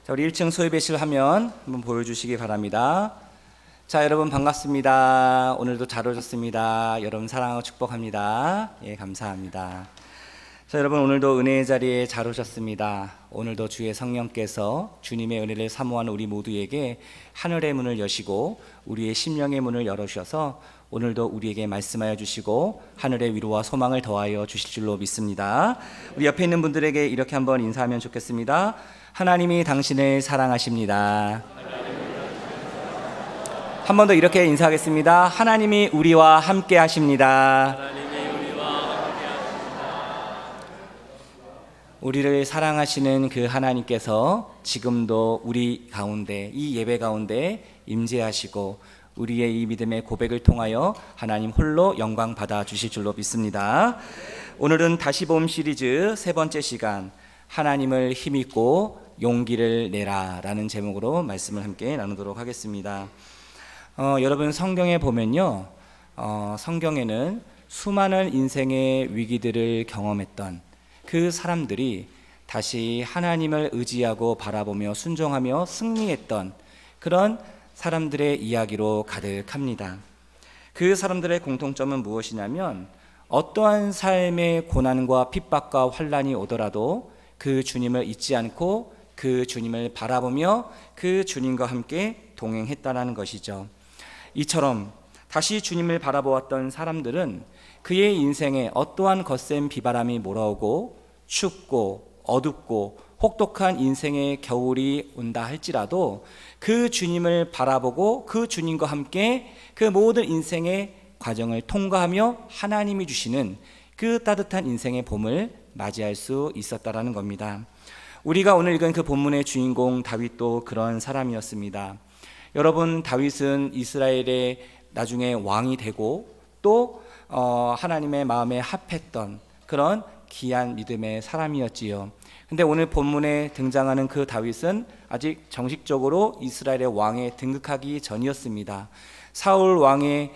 자, 우리 1층 소예배실 화면 한번 보여주시기 바랍니다. 자, 여러분 반갑습니다. 오늘도 잘 오셨습니다. 여러분 사랑하고 축복합니다. 예, 감사합니다. 자, 여러분 오늘도 은혜의 자리에 잘 오셨습니다. 오늘도 주의 성령께서 주님의 은혜를 사모하는 우리 모두에게 하늘의 문을 여시고 우리의 심령의 문을 열어주셔서 오늘도 우리에게 말씀하여 주시고 하늘의 위로와 소망을 더하여 주실 줄로 믿습니다. 우리 옆에 있는 분들에게 이렇게 한번 인사하면 좋겠습니다. 하나님이 당신을 사랑하십니다. 한 번 더 이렇게 인사하겠습니다. 하나님이 우리와 함께 하십니다. 우리를 사랑하시는 그 하나님께서 지금도 우리 가운데, 이 예배 가운데 임재하시고 우리의 이 믿음의 고백을 통하여 하나님 홀로 영광 받아 주실 줄로 믿습니다. 오늘은 다시 봄 시리즈 세 번째 시간, 하나님을 힘입고 용기를 내라 라는 제목으로 말씀을 함께 나누도록 하겠습니다. 여러분 성경에 보면요, 성경에는 수많은 인생의 위기들을 경험했던 그 사람들이 다시 하나님을 의지하고 바라보며 순종하며 승리했던 그런 사람들의 이야기로 가득합니다. 그 사람들의 공통점은 무엇이냐면 어떠한 삶의 고난과 핍박과 환난이 오더라도 그 주님을 잊지 않고 그 주님을 바라보며 그 주님과 함께 동행했다는 것이죠. 이처럼 다시 주님을 바라보았던 사람들은 그의 인생에 어떠한 거센 비바람이 몰아오고 춥고 어둡고 혹독한 인생의 겨울이 온다 할지라도 그 주님을 바라보고 그 주님과 함께 그 모든 인생의 과정을 통과하며 하나님이 주시는 그 따뜻한 인생의 봄을 맞이할 수 있었다라는 겁니다. 우리가 오늘 읽은 그 본문의 주인공 다윗도 그런 사람이었습니다. 여러분, 다윗은 이스라엘의 나중에 왕이 되고 또 하나님의 마음에 합했던 그런 귀한 믿음의 사람이었지요. 근데 오늘 본문에 등장하는 그 다윗은 아직 정식적으로 이스라엘의 왕에 등극하기 전이었습니다. 사울 왕의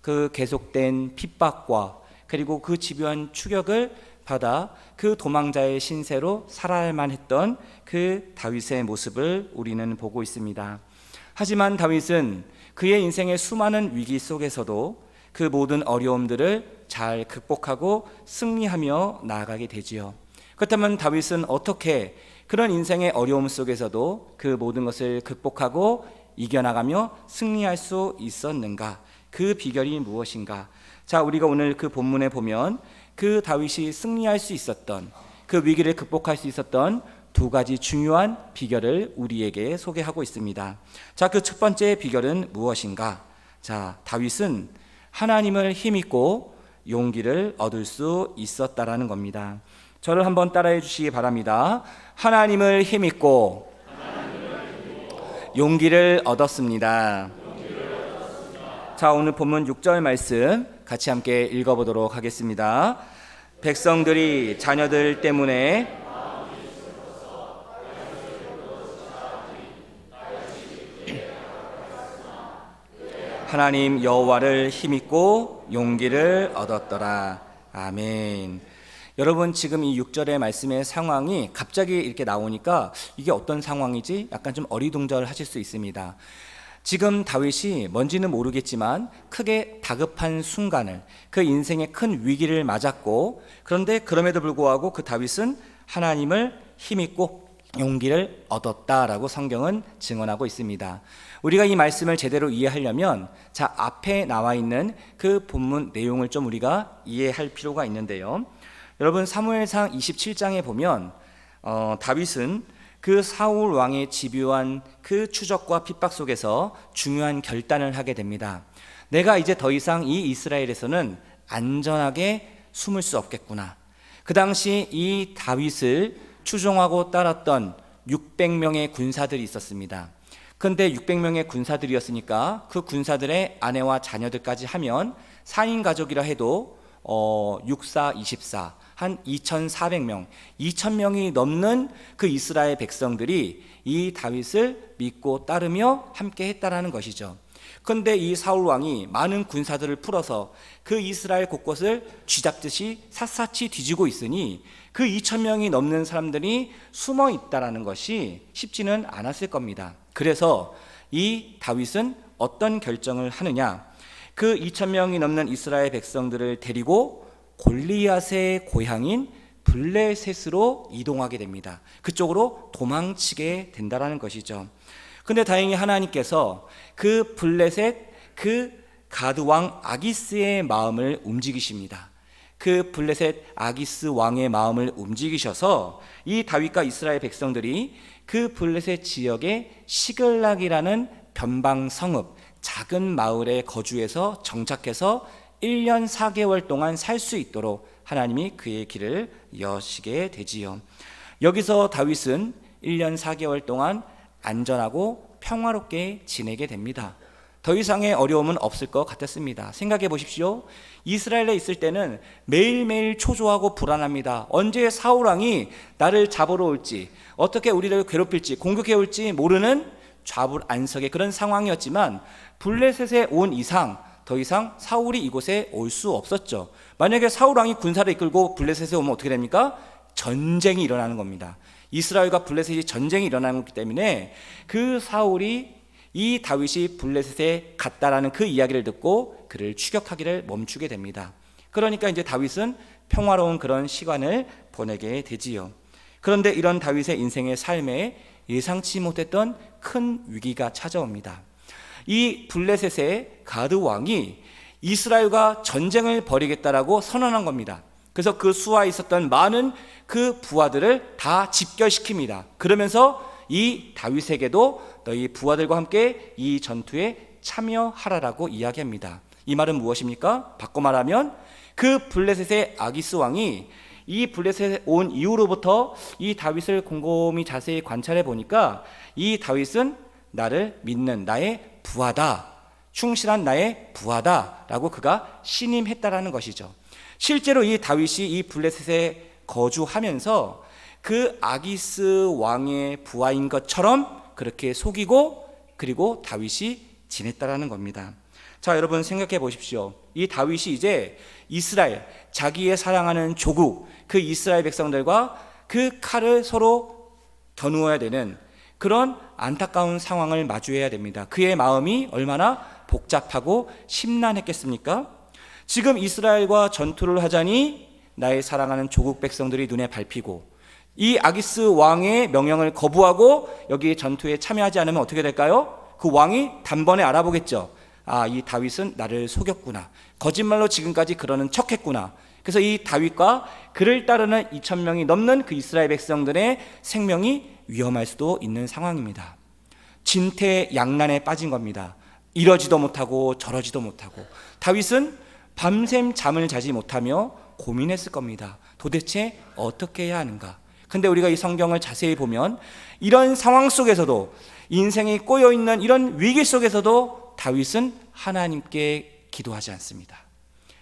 그 계속된 핍박과 그리고 그 집요한 추격을 받아 그 도망자의 신세로 살아야만 했던 그 다윗의 모습을 우리는 보고 있습니다. 하지만 다윗은 그의 인생의 수많은 위기 속에서도 그 모든 어려움들을 잘 극복하고 승리하며 나아가게 되지요. 그렇다면 다윗은 어떻게 그런 인생의 어려움 속에서도 그 모든 것을 극복하고 이겨나가며 승리할 수 있었는가? 그 비결이 무엇인가? 자, 우리가 오늘 그 본문에 보면 그 다윗이 승리할 수 있었던, 그 위기를 극복할 수 있었던 두 가지 중요한 비결을 우리에게 소개하고 있습니다. 자, 그 첫 번째 비결은 무엇인가? 자, 다윗은 하나님을 힘입고 용기를 얻을 수 있었다라는 겁니다. 저를 한번 따라해 주시기 바랍니다. 하나님을 힘입고 용기를 얻었습니다. 자, 오늘 본문 6절 말씀 같이 함께 읽어보도록 하겠습니다. 백성들이 자녀들 때문에 하나님 여호와를 힘입고 용기를 얻었더라. 아멘. 여러분, 지금 이 6절의 말씀의 상황이 갑자기 이렇게 나오니까 이게 어떤 상황이지? 약간 좀 어리둥절하실 수 있습니다. 지금 다윗이 뭔지는 모르겠지만 크게 다급한 순간을, 그 인생의 큰 위기를 맞았고, 그런데 그럼에도 불구하고 그 다윗은 하나님을 힘입고 용기를 얻었다라고 성경은 증언하고 있습니다. 우리가 이 말씀을 제대로 이해하려면 자, 앞에 나와 있는 그 본문 내용을 좀 우리가 이해할 필요가 있는데요. 여러분, 사무엘상 27장에 보면 다윗은 그 사울 왕의 집요한 그 추적과 핍박 속에서 중요한 결단을 하게 됩니다. 내가 이제 더 이상 이 이스라엘에서는 안전하게 숨을 수 없겠구나. 그 당시 이 다윗을 추종하고 따랐던 600명의 군사들이 있었습니다. 그런데 600명의 군사들이었으니까 그 군사들의 아내와 자녀들까지 하면 4인 가족이라 해도 6사 24, 한 2,400명, 2,000명이 넘는 그 이스라엘 백성들이 이 다윗을 믿고 따르며 함께 했다라는 것이죠. 그런데 이 사울 왕이 많은 군사들을 풀어서 그 이스라엘 곳곳을 쥐잡듯이 샅샅이 뒤지고 있으니 그 2,000명이 넘는 사람들이 숨어 있다라는 것이 쉽지는 않았을 겁니다. 그래서 이 다윗은 어떤 결정을 하느냐? 그 2,000명이 넘는 이스라엘 백성들을 데리고 골리앗의 고향인 블레셋으로 이동하게 됩니다. 그쪽으로 도망치게 된다라는 것이죠. 근데 다행히 하나님께서 그 블레셋 그 가드 왕 아기스의 마음을 움직이십니다. 그 블레셋 아기스 왕의 마음을 움직이셔서 이 다윗과 이스라엘 백성들이 그 블레셋 지역의 시글락이라는 변방 성읍 작은 마을에 거주해서 정착해서 1년 4개월 동안 살 수 있도록 하나님이 그의 길을 여시게 되지요. 여기서 다윗은 1년 4개월 동안 안전하고 평화롭게 지내게 됩니다. 더 이상의 어려움은 없을 것 같았습니다. 생각해 보십시오. 이스라엘에 있을 때는 매일매일 초조하고 불안합니다. 언제 사울왕이 나를 잡으러 올지, 어떻게 우리를 괴롭힐지, 공격해 올지 모르는 좌불안석의 그런 상황이었지만 블레셋에 온 이상 더 이상 사울이 이곳에 올 수 없었죠. 만약에 사울왕이 군사를 이끌고 블레셋에 오면 어떻게 됩니까? 전쟁이 일어나는 겁니다. 이스라엘과 블레셋이 전쟁이 일어나는 거기 때문에 그 사울이 이 다윗이 블레셋에 갔다라는 그 이야기를 듣고 그를 추격하기를 멈추게 됩니다. 그러니까 이제 다윗은 평화로운 그런 시간을 보내게 되지요. 그런데 이런 다윗의 인생의 삶에 예상치 못했던 큰 위기가 찾아옵니다. 이 블레셋의 가드 왕이 이스라엘과 전쟁을 벌이겠다라고 선언한 겁니다. 그래서 그 수하에 있었던 많은 그 부하들을 다 집결시킵니다. 그러면서 이 다윗에게도 너희 부하들과 함께 이 전투에 참여하라라고 이야기합니다. 이 말은 무엇입니까? 바꿔 말하면 그 블레셋의 아기스 왕이 이 블레셋에 온 이후로부터 이 다윗을 곰곰이 자세히 관찰해 보니까 이 다윗은 나를 믿는 나의 부하다, 충실한 나의 부하다라고 그가 신임했다라는 것이죠. 실제로 이 다윗이 이 블레셋에 거주하면서 그 아기스 왕의 부하인 것처럼 그렇게 속이고 그리고 다윗이 지냈다라는 겁니다. 자, 여러분 생각해 보십시오. 이 다윗이 이제 이스라엘, 자기의 사랑하는 조국, 그 이스라엘 백성들과 그 칼을 서로 겨누어야 되는 그런 안타까운 상황을 마주해야 됩니다. 그의 마음이 얼마나 복잡하고 심란했겠습니까? 지금 이스라엘과 전투를 하자니 나의 사랑하는 조국 백성들이 눈에 밟히고 이 아기스 왕의 명령을 거부하고 여기 전투에 참여하지 않으면 어떻게 될까요? 그 왕이 단번에 알아보겠죠. 아, 이 다윗은 나를 속였구나. 거짓말로 지금까지 그러는 척했구나. 그래서 이 다윗과 그를 따르는 2,000명이 넘는 그 이스라엘 백성들의 생명이 위험할 수도 있는 상황입니다. 진퇴양난에 빠진 겁니다. 이러지도 못하고 저러지도 못하고 다윗은 밤샘 잠을 자지 못하며 고민했을 겁니다. 도대체 어떻게 해야 하는가? 근데 우리가 이 성경을 자세히 보면 이런 상황 속에서도 인생이 꼬여있는 이런 위기 속에서도 다윗은 하나님께 기도하지 않습니다.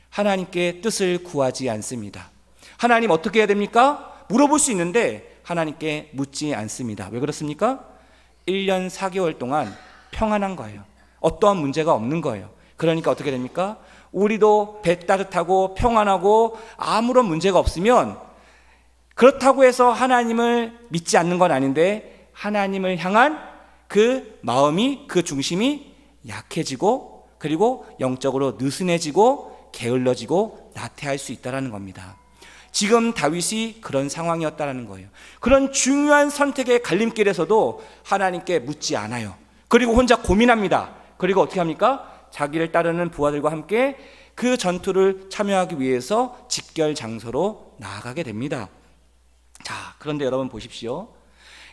하나님께 뜻을 구하지 않습니다. 하나님 어떻게 해야 됩니까? 물어볼 수 있는데 하나님께 묻지 않습니다. 왜 그렇습니까? 1년 4개월 동안 평안한 거예요. 어떠한 문제가 없는 거예요. 그러니까 어떻게 됩니까? 우리도 배 따뜻하고 평안하고 아무런 문제가 없으면 그렇다고 해서 하나님을 믿지 않는 건 아닌데 하나님을 향한 그 마음이, 그 중심이 약해지고 그리고 영적으로 느슨해지고 게을러지고 나태할 수 있다는 겁니다. 지금 다윗이 그런 상황이었다는 거예요. 그런 중요한 선택의 갈림길에서도 하나님께 묻지 않아요. 그리고 혼자 고민합니다. 그리고 어떻게 합니까? 자기를 따르는 부하들과 함께 그 전투를 참여하기 위해서 직결 장소로 나아가게 됩니다. 자, 그런데 여러분 보십시오.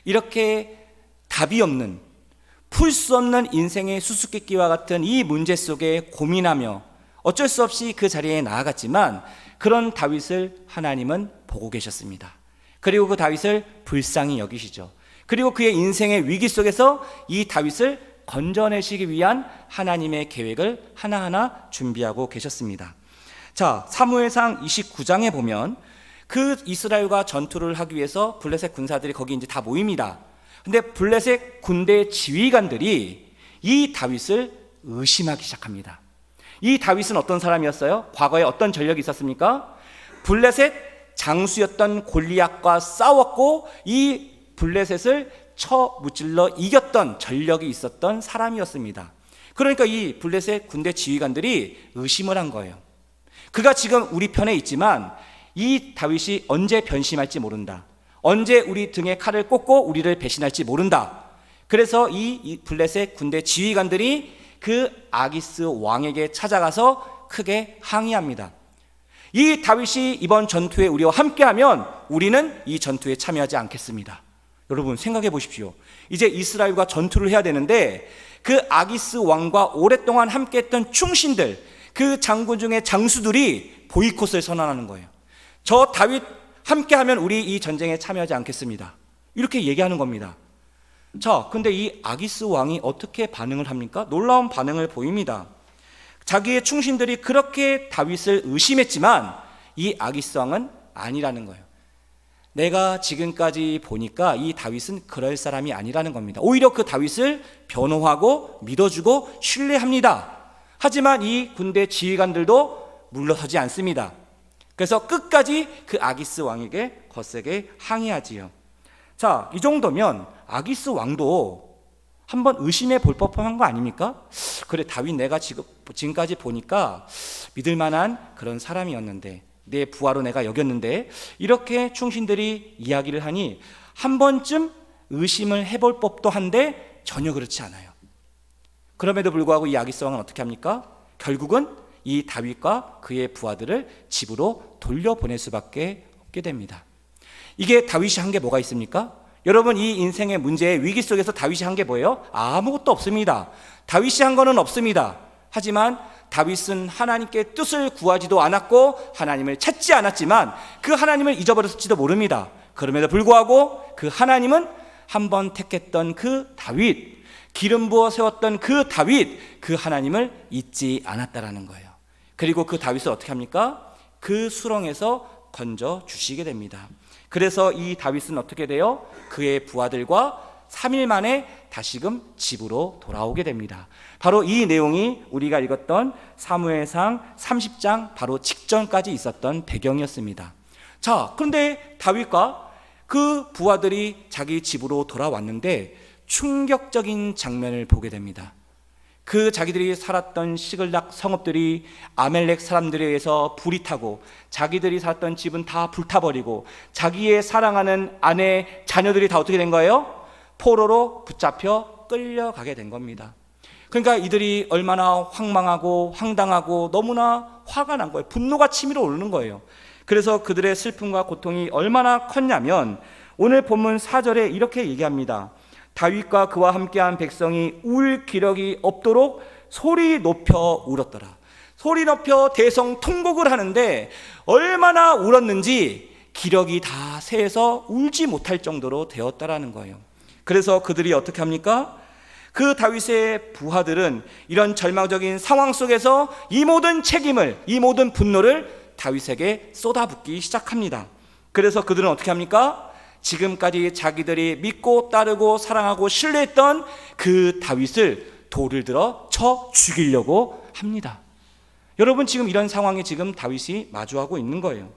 이렇게 답이 없는, 풀 수 없는 인생의 수수께끼와 같은 이 문제 속에 고민하며 어쩔 수 없이 그 자리에 나아갔지만 그런 다윗을 하나님은 보고 계셨습니다. 그리고 그 다윗을 불쌍히 여기시죠. 그리고 그의 인생의 위기 속에서 이 다윗을 건져내시기 위한 하나님의 계획을 하나하나 준비하고 계셨습니다. 자, 사무엘상 29장에 보면 그 이스라엘과 전투를 하기 위해서 블레셋 군사들이 거기 이제 다 모입니다. 근데 블레셋 군대 지휘관들이 이 다윗을 의심하기 시작합니다. 이 다윗은 어떤 사람이었어요? 과거에 어떤 전력이 있었습니까? 블레셋 장수였던 골리앗과 싸웠고 이 블레셋을 무찔러 이겼던 전력이 있었던 사람이었습니다. 그러니까 이 블레셋 군대 지휘관들이 의심을 한 거예요. 그가 지금 우리 편에 있지만 이 다윗이 언제 변심할지 모른다. 언제 우리 등에 칼을 꽂고 우리를 배신할지 모른다. 그래서 이 블레셋 군대 지휘관들이 그 아기스 왕에게 찾아가서 크게 항의합니다. 이 다윗이 이번 전투에 우리와 함께하면 우리는 이 전투에 참여하지 않겠습니다. 여러분 생각해 보십시오. 이제 이스라엘과 전투를 해야 되는데 그 아기스 왕과 오랫동안 함께했던 충신들, 그 장군 중에 장수들이 보이콧을 선언하는 거예요. 저 다윗 함께하면 우리 이 전쟁에 참여하지 않겠습니다. 이렇게 얘기하는 겁니다. 자, 근데 이 아기스 왕이 어떻게 반응을 합니까? 놀라운 반응을 보입니다. 자기의 충신들이 그렇게 다윗을 의심했지만 이 아기스 왕은 아니라는 거예요. 내가 지금까지 보니까 이 다윗은 그럴 사람이 아니라는 겁니다. 오히려 그 다윗을 변호하고 믿어주고 신뢰합니다. 하지만 이 군대 지휘관들도 물러서지 않습니다. 그래서 끝까지 그 아기스 왕에게 거세게 항의하지요. 자, 이 정도면 아기스 왕도 한번 의심해 볼 법한 거 아닙니까? 그래, 다윗 내가 지금까지 보니까 믿을 만한 그런 사람이었는데, 내 부하로 내가 여겼는데, 이렇게 충신들이 이야기를 하니 한 번쯤 의심을 해볼 법도 한데 전혀 그렇지 않아요. 그럼에도 불구하고 이 아기스 왕은 어떻게 합니까? 결국은 이 다윗과 그의 부하들을 집으로 돌려보낼 수밖에 없게 됩니다. 이게 다윗이 한 게 뭐가 있습니까? 여러분, 이 인생의 문제의 위기 속에서 다윗이 한 게 뭐예요? 아무것도 없습니다. 다윗이 한 거는 없습니다. 하지만 다윗은 하나님께 뜻을 구하지도 않았고 하나님을 찾지 않았지만 그 하나님을 잊어버렸을지도 모릅니다. 그럼에도 불구하고 그 하나님은 한번 택했던 그 다윗, 기름 부어 세웠던 그 다윗, 그 하나님을 잊지 않았다라는 거예요. 그리고 그 다윗을 어떻게 합니까? 그 수렁에서 건져 주시게 됩니다. 그래서 이 다윗은 어떻게 돼요? 그의 부하들과 3일 만에 다시금 집으로 돌아오게 됩니다. 바로 이 내용이 우리가 읽었던 사무엘상 30장 바로 직전까지 있었던 배경이었습니다. 자, 그런데 다윗과 그 부하들이 자기 집으로 돌아왔는데 충격적인 장면을 보게 됩니다. 그 자기들이 살았던 시글락 성읍들이 아멜렉 사람들에 의해서 불이 타고 자기들이 살았던 집은 다 불타버리고 자기의 사랑하는 아내, 자녀들이 다 어떻게 된 거예요? 포로로 붙잡혀 끌려가게 된 겁니다. 그러니까 이들이 얼마나 황망하고 황당하고 너무나 화가 난 거예요. 분노가 치밀어 오르는 거예요. 그래서 그들의 슬픔과 고통이 얼마나 컸냐면 오늘 본문 4절에 이렇게 얘기합니다. 다윗과 그와 함께한 백성이 울 기력이 없도록 소리 높여 울었더라. 소리 높여 대성통곡을 하는데 얼마나 울었는지 기력이 다 새서 울지 못할 정도로 되었다라는 거예요. 그래서 그들이 어떻게 합니까? 그 다윗의 부하들은 이런 절망적인 상황 속에서 이 모든 책임을, 이 모든 분노를 다윗에게 쏟아붓기 시작합니다. 그래서 그들은 어떻게 합니까? 지금까지 자기들이 믿고 따르고 사랑하고 신뢰했던 그 다윗을 돌을 들어 쳐 죽이려고 합니다. 여러분, 지금 이런 상황에 지금 다윗이 마주하고 있는 거예요.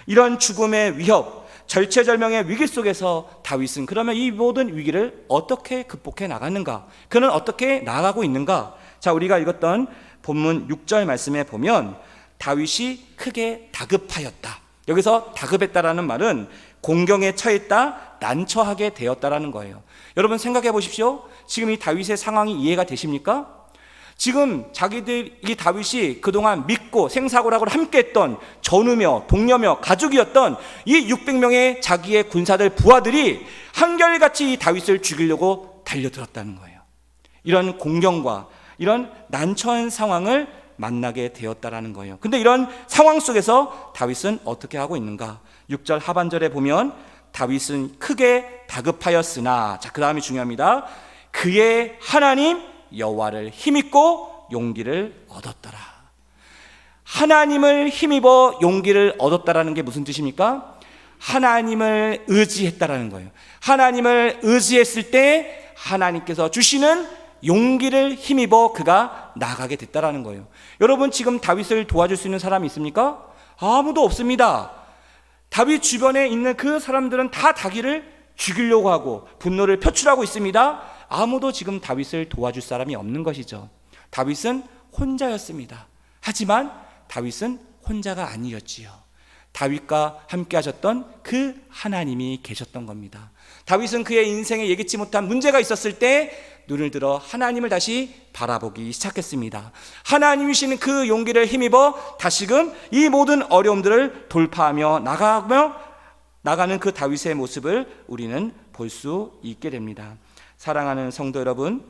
이런 죽음의 위협, 절체절명의 위기 속에서 다윗은 그러면 이 모든 위기를 어떻게 극복해 나갔는가? 그는 어떻게 나아가고 있는가? 자, 우리가 읽었던 본문 6절 말씀에 보면 다윗이 크게 다급하였다. 여기서 다급했다라는 말은 공경에 처했다, 난처하게 되었다라는 거예요. 여러분 생각해 보십시오. 지금 이 다윗의 상황이 이해가 되십니까? 지금 이 다윗이 그동안 믿고 생사고락으로 함께했던 전우며 동료며 가족이었던 이 600명의 자기의 군사들 부하들이 한결같이 이 다윗을 죽이려고 달려들었다는 거예요. 이런 공경과 이런 난처한 상황을 만나게 되었다라는 거예요. 근데 이런 상황 속에서 다윗은 어떻게 하고 있는가? 6절 하반절에 보면 다윗은 크게 다급하였으나, 자, 그 다음이 중요합니다. 그의 하나님 여호와를 힘입고 용기를 얻었더라. 하나님을 힘입어 용기를 얻었다라는 게 무슨 뜻입니까? 하나님을 의지했다라는 거예요. 하나님을 의지했을 때 하나님께서 주시는 용기를 힘입어 그가 나아가게 됐다라는 거예요. 여러분, 지금 다윗을 도와줄 수 있는 사람이 있습니까? 아무도 없습니다. 다윗 주변에 있는 그 사람들은 다 자기를 죽이려고 하고 분노를 표출하고 있습니다. 아무도 지금 다윗을 도와줄 사람이 없는 것이죠. 다윗은 혼자였습니다. 하지만 다윗은 혼자가 아니었지요. 다윗과 함께 하셨던 그 하나님이 계셨던 겁니다. 다윗은 그의 인생에 예기치 못한 문제가 있었을 때 눈을 들어 하나님을 다시 바라보기 시작했습니다. 하나님이시는 그 용기를 힘입어 다시금 이 모든 어려움들을 돌파하며 나가는 그 다윗의 모습을 우리는 볼 수 있게 됩니다. 사랑하는 성도 여러분,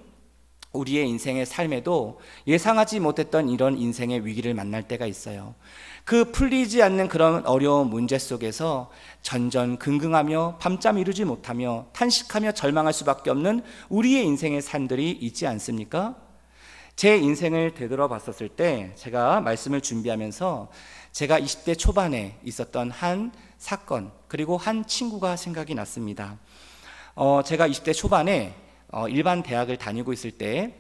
우리의 인생의 삶에도 예상하지 못했던 이런 인생의 위기를 만날 때가 있어요. 그 풀리지 않는 그런 어려운 문제 속에서 전전긍긍하며 밤잠 이루지 못하며 탄식하며 절망할 수밖에 없는 우리의 인생의 삶들이 있지 않습니까? 제 인생을 되돌아봤었을 때 제가 말씀을 준비하면서 제가 20대 초반에 있었던 한 사건, 그리고 한 친구가 생각이 났습니다. 제가 20대 초반에 일반 대학을 다니고 있을 때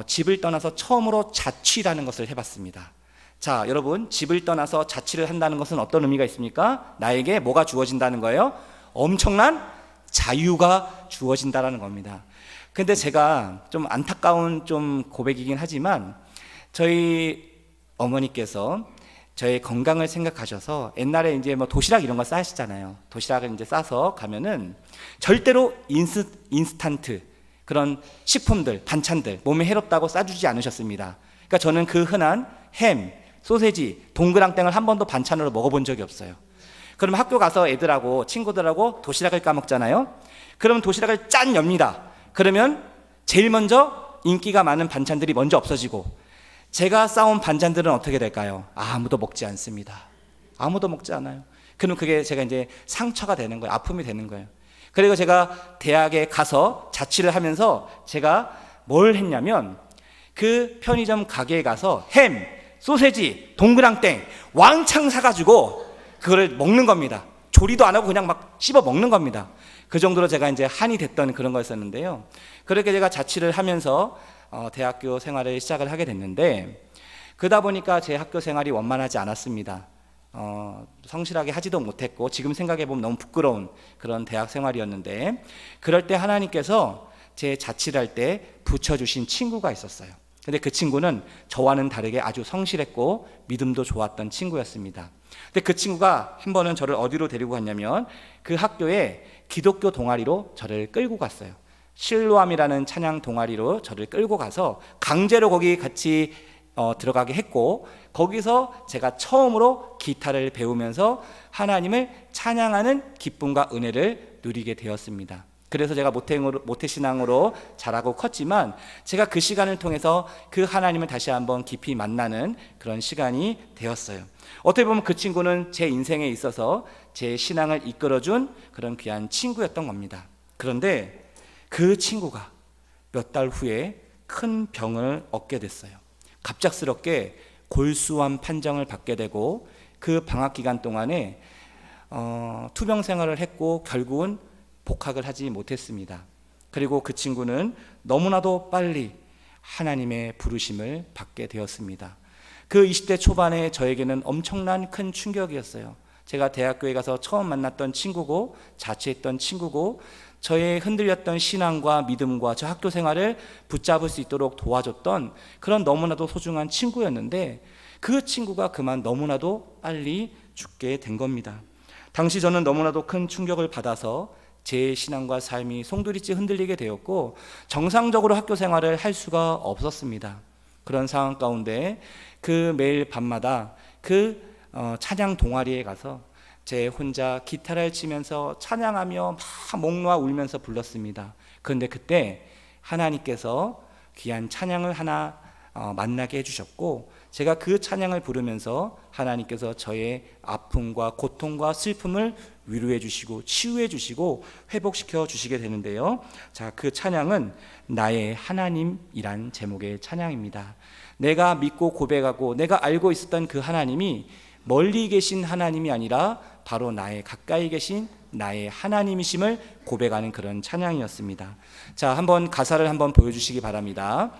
집을 떠나서 처음으로 자취라는 것을 해봤습니다. 자, 여러분, 집을 떠나서 자취를 한다는 것은 어떤 의미가 있습니까? 나에게 뭐가 주어진다는 거예요? 엄청난 자유가 주어진다는 겁니다. 근데 제가 좀 안타까운 좀 고백이긴 하지만 저희 어머니께서 저의 건강을 생각하셔서 옛날에 이제 뭐 도시락 이런 거 싸시잖아요. 도시락을 이제 싸서 가면은 절대로 인스턴트 그런 식품들, 반찬들 몸에 해롭다고 싸주지 않으셨습니다. 그러니까 저는 그 흔한 햄, 소세지, 동그랑땡을 한 번도 반찬으로 먹어본 적이 없어요. 그럼 학교 가서 애들하고 친구들하고 도시락을 까먹잖아요. 그러면 도시락을 짠 엽니다. 그러면 제일 먼저 인기가 많은 반찬들이 먼저 없어지고 제가 싸온 반찬들은 어떻게 될까요? 아무도 먹지 않습니다. 아무도 먹지 않아요. 그럼 그게 제가 이제 상처가 되는 거예요. 아픔이 되는 거예요. 그리고 제가 대학에 가서 자취를 하면서 제가 뭘 했냐면 그 편의점 가게에 가서 햄, 소세지, 동그랑땡 왕창 사가지고 그거를 먹는 겁니다. 조리도 안 하고 그냥 막 씹어 먹는 겁니다. 그 정도로 제가 이제 한이 됐던 그런 거였었는데요. 그렇게 제가 자취를 하면서 대학교 생활을 시작을 하게 됐는데, 그러다 보니까 제 학교 생활이 원만하지 않았습니다. 성실하게 하지도 못했고 지금 생각해보면 너무 부끄러운 그런 대학 생활이었는데, 그럴 때 하나님께서 제 자취를 할 때 붙여주신 친구가 있었어요. 근데 그 친구는 저와는 다르게 아주 성실했고 믿음도 좋았던 친구였습니다. 근데 그 친구가 한 번은 저를 어디로 데리고 갔냐면 그 학교에 기독교 동아리로 저를 끌고 갔어요. 실로암이라는 찬양 동아리로 저를 끌고 가서 강제로 거기 같이 들어가게 했고, 거기서 제가 처음으로 기타를 배우면서 하나님을 찬양하는 기쁨과 은혜를 누리게 되었습니다. 그래서 제가 모태신앙으로 자라고 컸지만 제가 그 시간을 통해서 그 하나님을 다시 한번 깊이 만나는 그런 시간이 되었어요. 어떻게 보면 그 친구는 제 인생에 있어서 제 신앙을 이끌어준 그런 귀한 친구였던 겁니다. 그런데 그 친구가 몇 달 후에 큰 병을 얻게 됐어요. 갑작스럽게 골수암 판정을 받게 되고 그 방학 기간 동안에 투병 생활을 했고 결국은 복학을 하지 못했습니다. 그리고 그 친구는 너무나도 빨리 하나님의 부르심을 받게 되었습니다. 그 20대 초반에 저에게는 엄청난 큰 충격이었어요. 제가 대학교에 가서 처음 만났던 친구고 자취했던 친구고 저의 흔들렸던 신앙과 믿음과 저 학교 생활을 붙잡을 수 있도록 도와줬던 그런 너무나도 소중한 친구였는데, 그 친구가 그만 너무나도 빨리 죽게 된 겁니다. 당시 저는 너무나도 큰 충격을 받아서 제 신앙과 삶이 송두리째 흔들리게 되었고 정상적으로 학교 생활을 할 수가 없었습니다. 그런 상황 가운데 그 매일 밤마다 그 찬양 동아리에 가서 제 혼자 기타를 치면서 찬양하며 막 목 놓아 울면서 불렀습니다. 그런데 그때 하나님께서 귀한 찬양을 하나 만나게 해주셨고, 제가 그 찬양을 부르면서 하나님께서 저의 아픔과 고통과 슬픔을 위로해 주시고 치유해 주시고 회복시켜 주시게 되는데요. 자, 그 찬양은 나의 하나님이란 제목의 찬양입니다. 내가 믿고 고백하고 내가 알고 있었던 그 하나님이 멀리 계신 하나님이 아니라 바로 나의 가까이 계신 나의 하나님이심을 고백하는 그런 찬양이었습니다. 자, 한번 가사를 한번 보여주시기 바랍니다.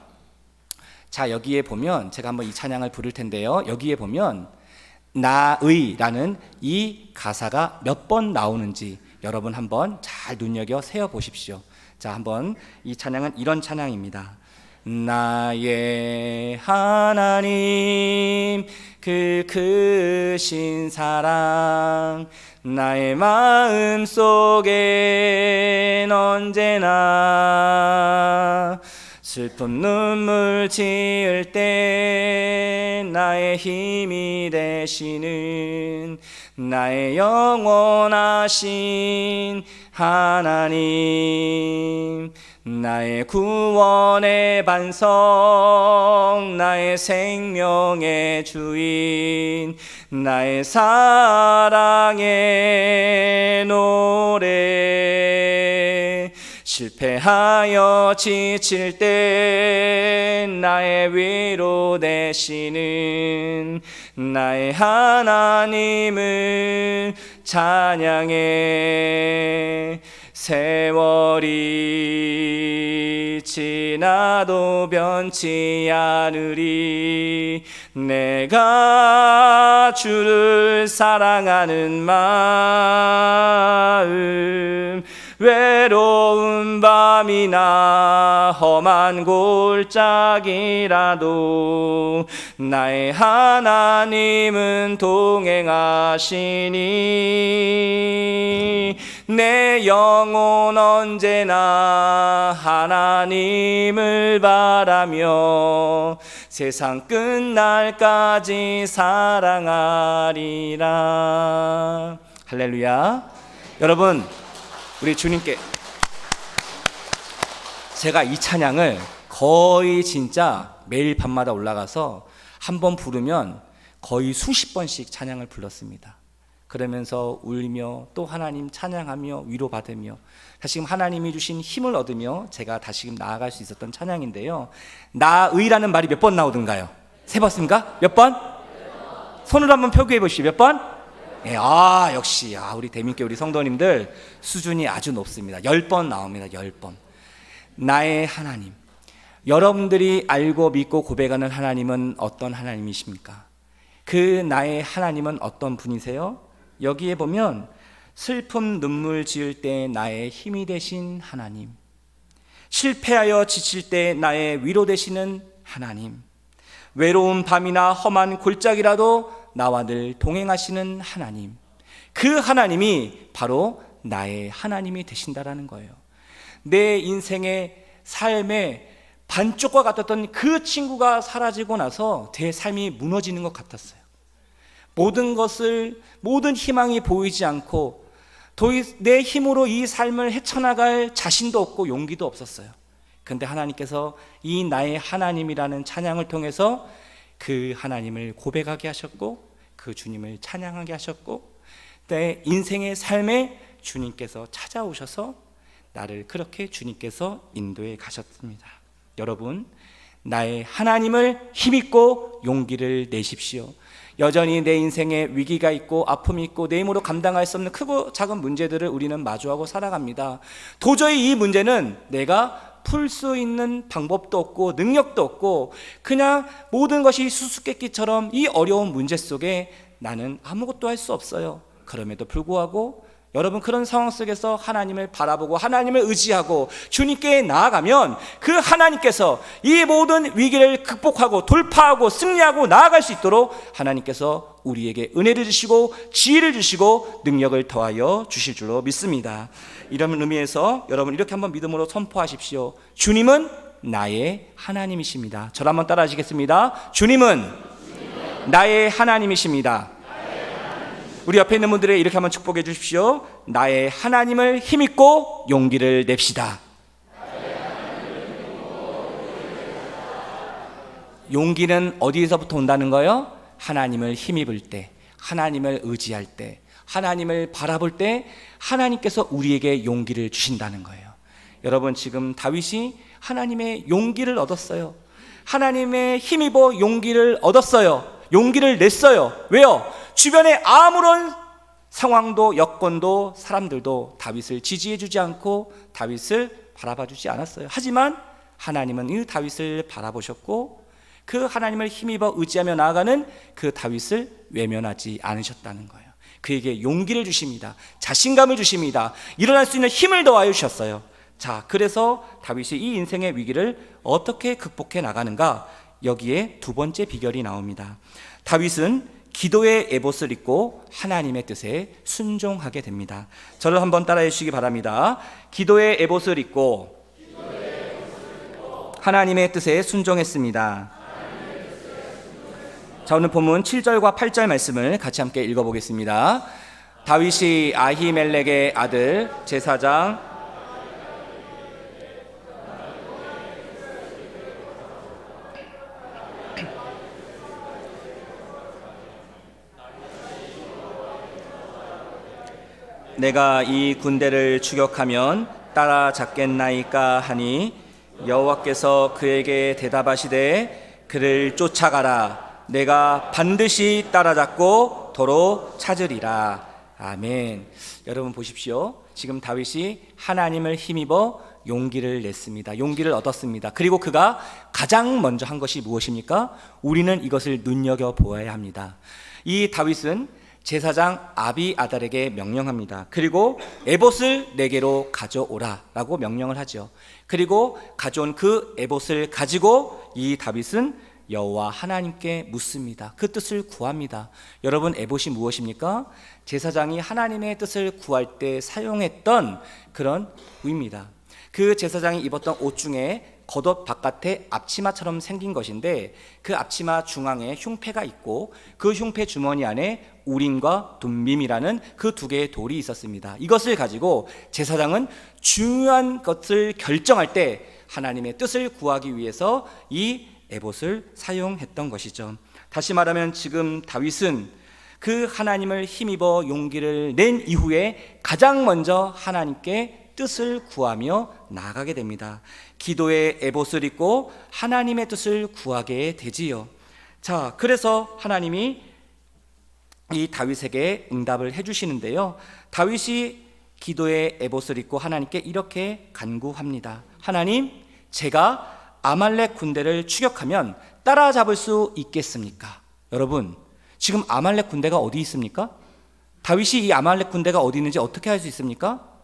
자, 여기에 보면 제가 한번 이 찬양을 부를 텐데요. 여기에 보면 나의라는 이 가사가 몇 번 나오는지 여러분 한번 잘 눈여겨 세어 보십시오. 자, 한번 이 찬양은 이런 찬양입니다. 나의 하나님 그 크신 사랑 나의 마음 속엔 언제나 슬픈 눈물 지을 때 나의 힘이 되시는 나의 영원하신 하나님 나의 구원의 반석 나의 생명의 주인 나의 사랑의 노래 실패하여 지칠 때 나의 위로 되시는 나의 하나님을 찬양해 세월이 지나도 변치 않으리 내가 주를 사랑하는 마음 외로운 밤이나 험한 골짜기라도 나의 하나님은 동행하시니 내 영혼 언제나 하나님을 바라며 세상 끝날까지 사랑하리라. 할렐루야. 여러분, 우리 주님께 제가 이 찬양을 거의 진짜 매일 밤마다 올라가서 한 번 부르면 거의 수십 번씩 찬양을 불렀습니다. 그러면서 울며 또 하나님 찬양하며 위로받으며 다시금 하나님이 주신 힘을 얻으며 제가 다시금 나아갈 수 있었던 찬양인데요. 나의라는 말이 몇 번 나오던가요? 세 번 씁니까? 몇 번? 손으로 한번 표기해 보시죠. 몇 번? 예, 역시 우리 대민교회 우리 성도님들 수준이 아주 높습니다. 10번 나옵니다. 10번. 나의 하나님, 여러분들이 알고 믿고 고백하는 하나님은 어떤 하나님이십니까? 그 나의 하나님은 어떤 분이세요? 여기에 보면 슬픔 눈물 지을 때 나의 힘이 되신 하나님, 실패하여 지칠 때 나의 위로 되시는 하나님, 외로운 밤이나 험한 골짜기라도 나와 늘 동행하시는 하나님, 그 하나님이 바로 나의 하나님이 되신다라는 거예요. 내 인생의 삶의 반쪽과 같았던 그 친구가 사라지고 나서 제 삶이 무너지는 것 같았어요. 모든 희망이 보이지 않고 내 힘으로 이 삶을 헤쳐나갈 자신도 없고 용기도 없었어요. 그런데 하나님께서 이 나의 하나님이라는 찬양을 통해서 그 하나님을 고백하게 하셨고 그 주님을 찬양하게 하셨고 내 인생의 삶에 주님께서 찾아오셔서 나를 그렇게 주님께서 인도해 가셨습니다. 여러분, 나의 하나님을 힘입고 용기를 내십시오. 여전히 내 인생에 위기가 있고 아픔이 있고 내 힘으로 감당할 수 없는 크고 작은 문제들을 우리는 마주하고 살아갑니다. 도저히 이 문제는 내가 풀 수 있는 방법도 없고 능력도 없고 그냥 모든 것이 수수께끼처럼 이 어려운 문제 속에 나는 아무것도 할 수 없어요. 그럼에도 불구하고 여러분, 그런 상황 속에서 하나님을 바라보고 하나님을 의지하고 주님께 나아가면 그 하나님께서 이 모든 위기를 극복하고 돌파하고 승리하고 나아갈 수 있도록 하나님께서 우리에게 은혜를 주시고 지혜를 주시고 능력을 더하여 주실 줄로 믿습니다. 이런 의미에서 여러분 이렇게 한번 믿음으로 선포하십시오. 주님은 나의 하나님이십니다. 저를 한번 따라 하시겠습니다. 주님은 나의 하나님이십니다. 우리 옆에 있는 분들에게 이렇게 한번 축복해 주십시오. 나의 하나님을 힘입고 용기를 냅시다. 용기는 어디에서부터 온다는 거예요? 하나님을 힘입을 때, 하나님을 의지할 때, 하나님을 바라볼 때 하나님께서 우리에게 용기를 주신다는 거예요. 여러분, 지금 다윗이 하나님의 용기를 얻었어요. 하나님의 힘입어 용기를 얻었어요. 용기를 냈어요. 왜요? 주변에 아무런 상황도 여건도 사람들도 다윗을 지지해 주지 않고 다윗을 바라봐 주지 않았어요. 하지만 하나님은 이 다윗을 바라보셨고 그 하나님을 힘입어 의지하며 나아가는 그 다윗을 외면하지 않으셨다는 거예요. 그에게 용기를 주십니다. 자신감을 주십니다. 일어날 수 있는 힘을 더하여 주셨어요. 자, 그래서 다윗이 이 인생의 위기를 어떻게 극복해 나가는가? 여기에 두 번째 비결이 나옵니다. 다윗은 기도의 에봇을 입고 하나님의 뜻에 순종하게 됩니다. 저를 한번 따라해 주시기 바랍니다. 기도의 에봇을 입고 하나님의 뜻에 순종했습니다. 자, 오늘 본문 7절과 8절 말씀을 같이 함께 읽어보겠습니다. 다윗이 아히멜렉의 아들 제사장 내가 이 군대를 추격하면 따라잡겠나이까 하니 여호와께서 그에게 대답하시되 그를 쫓아가라. 내가 반드시 따라잡고 도로 찾으리라. 아멘. 여러분 보십시오. 지금 다윗이 하나님을 힘입어 용기를 냈습니다. 용기를 얻었습니다. 그리고 그가 가장 먼저 한 것이 무엇입니까? 우리는 이것을 눈여겨보아야 합니다. 이 다윗은 제사장 아비아달에게 명령합니다. 그리고 에봇을 내게로 가져오라 라고 명령을 하죠. 그리고 가져온 그 에봇을 가지고 이 다윗은 여호와 하나님께 묻습니다. 그 뜻을 구합니다. 여러분, 에봇이 무엇입니까? 제사장이 하나님의 뜻을 구할 때 사용했던 그런 부입니다. 그 제사장이 입었던 옷 중에 겉옷 바깥에 앞치마처럼 생긴 것인데 그 앞치마 중앙에 흉패가 있고 그 흉패 주머니 안에 우림과 둠밈이라는 그 두 개의 돌이 있었습니다. 이것을 가지고 제사장은 중요한 것을 결정할 때 하나님의 뜻을 구하기 위해서 이 에봇을 사용했던 것이죠. 다시 말하면 지금 다윗은 그 하나님을 힘입어 용기를 낸 이후에 가장 먼저 하나님께 뜻을 구하며 나아가게 됩니다. 기도의 에봇을 입고 하나님의 뜻을 구하게 되지요. 자, 그래서 하나님이 이 다윗에게 응답을 해주시는데요. 다윗이 기도의 에봇을 입고 하나님께 이렇게 간구합니다. 하나님, 제가 아말렉 군대를 추격하면 따라잡을 수 있겠습니까? 여러분, 지금 아말렉 군대가 어디 있습니까? 다윗이 이 아말렉 군대가 어디 있는지 어떻게 알 수 있습니까?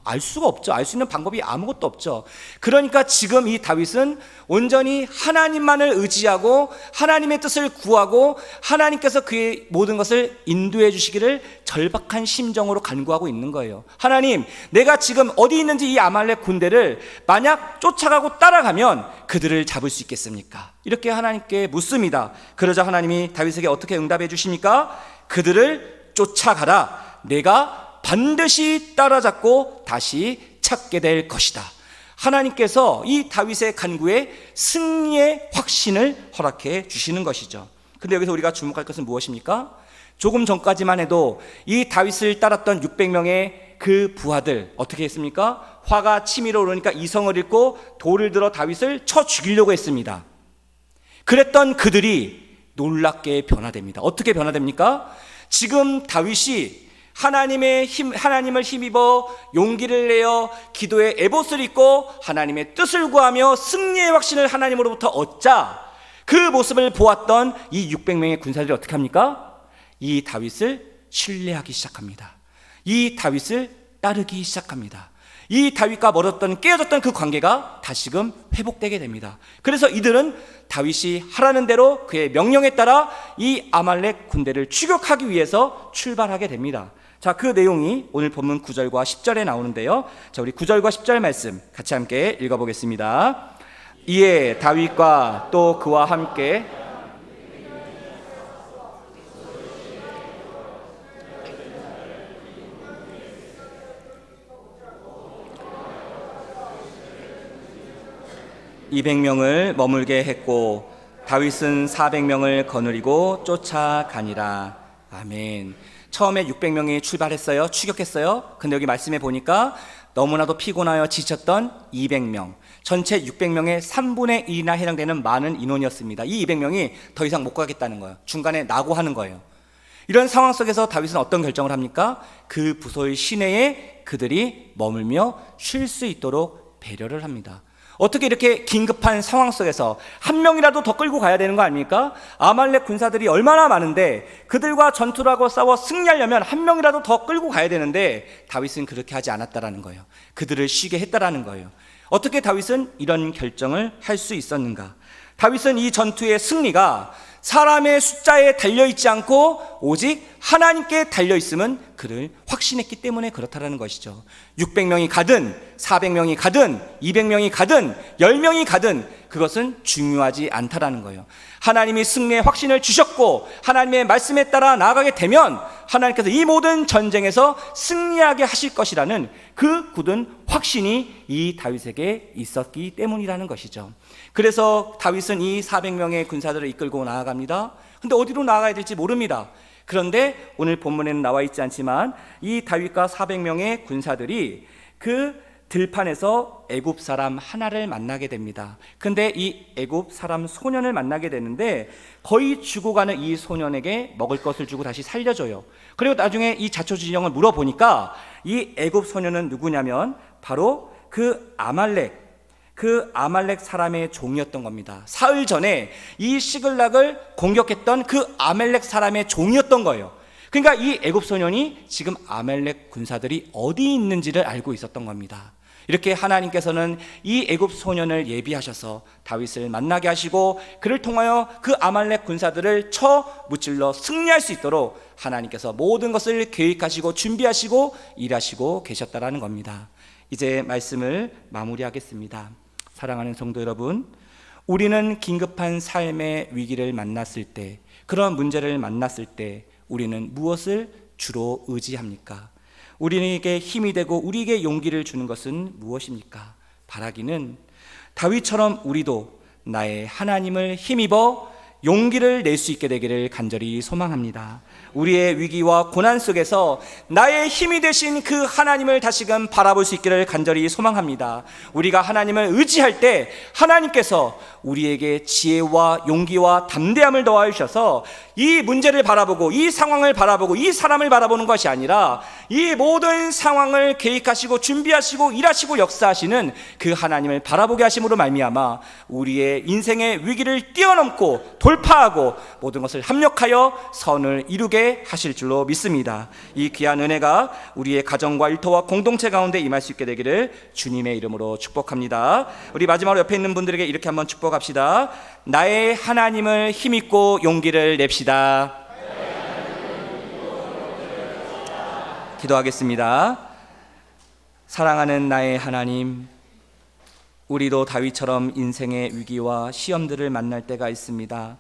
알 수가 없죠. 알 수 있는 방법이 아무것도 없죠. 그러니까 지금 이 다윗은 온전히 하나님만을 의지하고 하나님의 뜻을 구하고 하나님께서 그의 모든 것을 인도해 주시기를 절박한 심정으로 간구하고 있는 거예요. 하나님, 내가 지금 어디 있는지 이 아말렉 군대를 만약 쫓아가고 따라가면 그들을 잡을 수 있겠습니까? 이렇게 하나님께 묻습니다. 그러자 하나님이 다윗에게 어떻게 응답해 주십니까? 그들을 쫓아가라. 내가 반드시 따라잡고 다시 찾게 될 것이다. 하나님께서 이 다윗의 간구에 승리의 확신을 허락해 주시는 것이죠. 근데 여기서 우리가 주목할 것은 무엇입니까? 조금 전까지만 해도 이 다윗을 따랐던 600명의 그 부하들 어떻게 했습니까? 화가 치밀어 오르니까 이성을 잃고 돌을 들어 다윗을 쳐 죽이려고 했습니다. 그랬던 그들이 놀랍게 변화됩니다. 어떻게 변화됩니까? 지금 다윗이 하나님을 힘입어 용기를 내어 기도의 에봇을 입고 하나님의 뜻을 구하며 승리의 확신을 하나님으로부터 얻자 그 모습을 보았던 이 600명의 군사들이 어떻게 합니까? 이 다윗을 신뢰하기 시작합니다. 이 다윗을 따르기 시작합니다. 이 다윗과 멀었던 깨어졌던 그 관계가 다시금 회복되게 됩니다. 그래서 이들은 다윗이 하라는 대로 그의 명령에 따라 이 아말렉 군대를 추격하기 위해서 출발하게 됩니다. 자, 그 내용이 오늘 본문 9절과 10절에 나오는데요. 자, 우리 9절과 10절 말씀 같이 함께 읽어보겠습니다. 이에 다윗과 또 그와 함께 200명을 머물게 했고 다윗은 400명을 거느리고 쫓아가니라. 아멘. 처음에 600명이 출발했어요. 추격했어요. 근데 여기 말씀해 보니까 너무나도 피곤하여 지쳤던 200명, 전체 600명의 3분의 1이나 해당되는 많은 인원이었습니다. 이 200명이 더 이상 못 가겠다는 거예요. 중간에 낙오하는 거예요. 이런 상황 속에서 다윗은 어떤 결정을 합니까? 그 부서의 시내에 그들이 머물며 쉴 수 있도록 배려를 합니다. 어떻게 이렇게 긴급한 상황 속에서 한 명이라도 더 끌고 가야 되는 거 아닙니까? 아말렉 군사들이 얼마나 많은데 그들과 전투를 하고 싸워 승리하려면 한 명이라도 더 끌고 가야 되는데 다윗은 그렇게 하지 않았다라는 거예요. 그들을 쉬게 했다라는 거예요. 어떻게 다윗은 이런 결정을 할 수 있었는가? 다윗은 이 전투의 승리가 사람의 숫자에 달려있지 않고 오직 하나님께 달려있음은 그를 확신했기 때문에 그렇다라는 것이죠. 600명이 가든 400명이 가든 200명이 가든 10명이 가든 그것은 중요하지 않다라는 거예요. 하나님이 승리의 확신을 주셨고 하나님의 말씀에 따라 나아가게 되면 하나님께서 이 모든 전쟁에서 승리하게 하실 것이라는 그 굳은 확신이 이 다윗에게 있었기 때문이라는 것이죠. 그래서 다윗은 이 400명의 군사들을 이끌고 나아갑니다. 근데 어디로 나아가야 될지 모릅니다. 그런데 오늘 본문에는 나와 있지 않지만 이 다윗과 400명의 군사들이 그 들판에서 애굽 사람 하나를 만나게 됩니다. 근데 이 애굽 사람 소년을 만나게 되는데 거의 죽어가는 이 소년에게 먹을 것을 주고 다시 살려줘요. 그리고 나중에 이 자초지종을 물어보니까 이 애굽 소년은 누구냐면 바로 그 아말렉 사람의 종이었던 겁니다. 사흘 전에 이 시글락을 공격했던 그 아말렉 사람의 종이었던 거예요. 그러니까 이 애굽 소년이 지금 아말렉 군사들이 어디 있는지를 알고 있었던 겁니다. 이렇게 하나님께서는 이 애굽 소년을 예비하셔서 다윗을 만나게 하시고 그를 통하여 그 아말렉 군사들을 쳐 무찔러 승리할 수 있도록 하나님께서 모든 것을 계획하시고 준비하시고 일하시고 계셨다라는 겁니다. 이제 말씀을 마무리하겠습니다. 사랑하는 성도 여러분, 우리는 긴급한 삶의 위기를 만났을 때, 그런 문제를 만났을 때 우리는 무엇을 주로 의지합니까? 우리에게 힘이 되고 우리에게 용기를 주는 것은 무엇입니까? 바라기는 다윗처럼 우리도 나의 하나님을 힘입어 용기를 낼 수 있게 되기를 간절히 소망합니다. 우리의 위기와 고난 속에서 나의 힘이 되신 그 하나님을 다시금 바라볼 수 있기를 간절히 소망합니다. 우리가 하나님을 의지할 때 하나님께서 우리에게 지혜와 용기와 담대함을 더하여 주셔서 이 문제를 바라보고 이 상황을 바라보고 이 사람을 바라보는 것이 아니라 이 모든 상황을 계획하시고 준비하시고 일하시고 역사하시는 그 하나님을 바라보게 하심으로 말미암아 우리의 인생의 위기를 뛰어넘고 돌파하고 모든 것을 합력하여 선을 이루게 하실 줄로 믿습니다. 이 귀한 은혜가 우리의 가정과 일터와 공동체 가운데 임할 수 있게 되기를 주님의 이름으로 축복합니다. 우리 마지막으로 옆에 있는 분들에게 이렇게 한번 축복합시다. 나의 하나님을 힘입고 용기를 냅시다. 기도하겠습니다. 사랑하는 나의 하나님, 우리도 다윗처럼 인생의 위기와 시험들을 만날 때가 있습니다.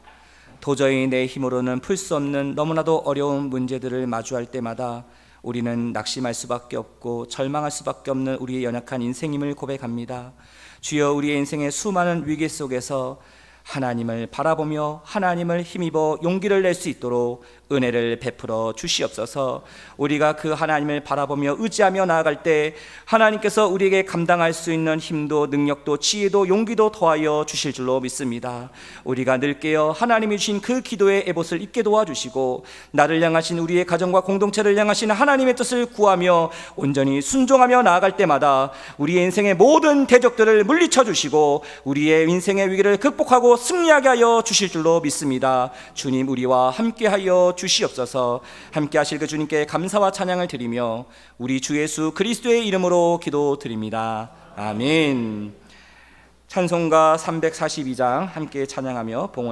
도저히 내 힘으로는 풀 수 없는 너무나도 어려운 문제들을 마주할 때마다 우리는 낙심할 수밖에 없고 절망할 수밖에 없는 우리의 연약한 인생임을 고백합니다. 주여, 우리의 인생의 수많은 위기 속에서 하나님을 바라보며 하나님을 힘입어 용기를 낼 수 있도록 은혜를 베풀어 주시옵소서. 우리가 그 하나님을 바라보며 의지하며 나아갈 때 하나님께서 우리에게 감당할 수 있는 힘도 능력도 지혜도 용기도 더하여 주실 줄로 믿습니다. 우리가 늘 깨어 하나님이 주신 그 기도의 에봇을 입게 도와주시고 나를 향하신 우리의 가정과 공동체를 향하신 하나님의 뜻을 구하며 온전히 순종하며 나아갈 때마다 우리의 인생의 모든 대적들을 물리쳐 주시고 우리의 인생의 위기를 극복하고 승리하게 하여 주실 줄로 믿습니다. 주님, 우리와 함께하여 주시옵소서. 함께 하실 그 주님께 감사와 찬양을 드리며 우리 주 예수 그리스도의 이름으로 기도드립니다. 아멘. 찬송가 342장 함께 찬양하며 봉헌